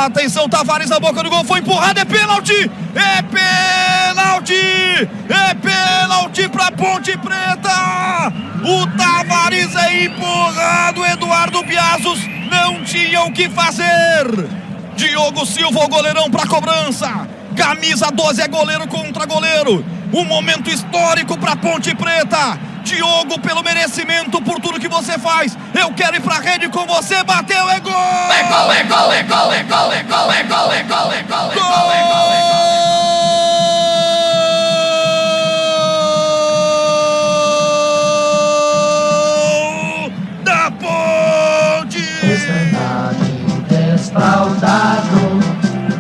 Atenção, Tavares na boca do gol, foi empurrado, é pênalti! É pênalti! É pênalti pra Ponte Preta! O Tavares é empurrado, Eduardo Biazos não tinha o que fazer! Diogo Silva, o goleirão pra cobrança! Camisa 12 é goleiro contra goleiro! Um momento histórico pra Ponte Preta! Diogo, pelo merecimento, por tudo que você faz, eu quero ir pra rede com você, bateu, é gol! É gol, é gol, é gol, é gol, é gol, é gol, é gol, é gol, é gol, é gol, é gol! Da Ponte! Desfraldado,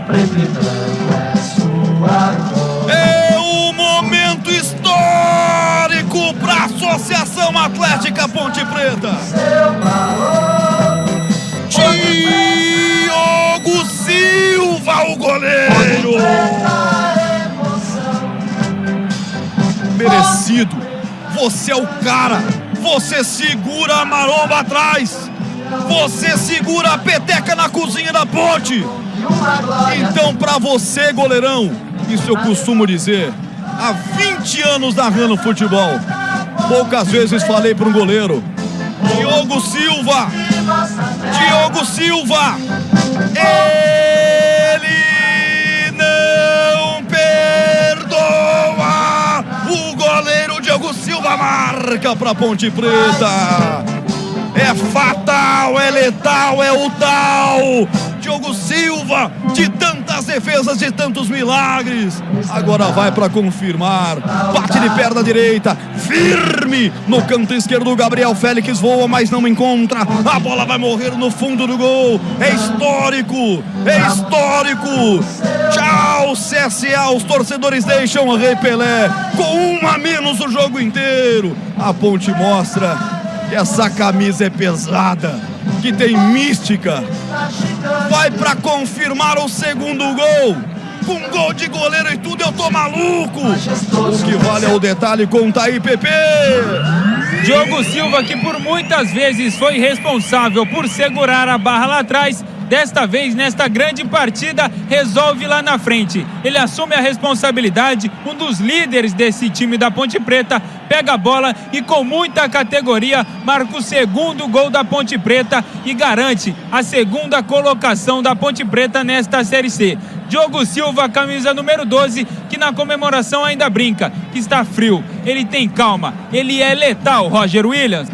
preto e branco é sua cor. É um momento histórico para a Associação Atlética Ponte Preta. Seu valor, Diogo Silva, o goleiro. Merecido. Você é o cara. Você segura a maromba atrás. Você segura a peteca na cozinha da Ponte. Então, pra você, goleirão, isso eu costumo dizer, há 20 anos narrando futebol, poucas vezes falei para um goleiro: Diogo Silva, Diogo Silva, ele não perdoa. O goleiro Diogo Silva marca pra Ponte Preta. É fatal, é letal, é o tal Diogo Silva, de tantas defesas, de tantos milagres. Agora vai para confirmar. Bate de perna direita, firme no canto esquerdo. Gabriel Félix voa, mas não encontra. A bola vai morrer no fundo do gol. É histórico, é histórico. Tchau, CSA. Os torcedores deixam o Rei Pelé com um a menos o jogo inteiro. A Ponte mostra que essa camisa é pesada, que tem mística. Vai pra confirmar o segundo gol. Com gol de goleiro e tudo, eu tô maluco. O que vale é o detalhe, conta aí, Pepe. Diogo Silva, que por muitas vezes foi responsável por segurar a barra lá atrás, desta vez, nesta grande partida, resolve lá na frente. Ele assume a responsabilidade, um dos líderes desse time da Ponte Preta, pega a bola e com muita categoria marca o segundo gol da Ponte Preta e garante a segunda colocação da Ponte Preta nesta Série C. Diogo Silva, camisa número 12, que na comemoração ainda brinca, que está frio, ele tem calma, ele é letal, Roger Williams.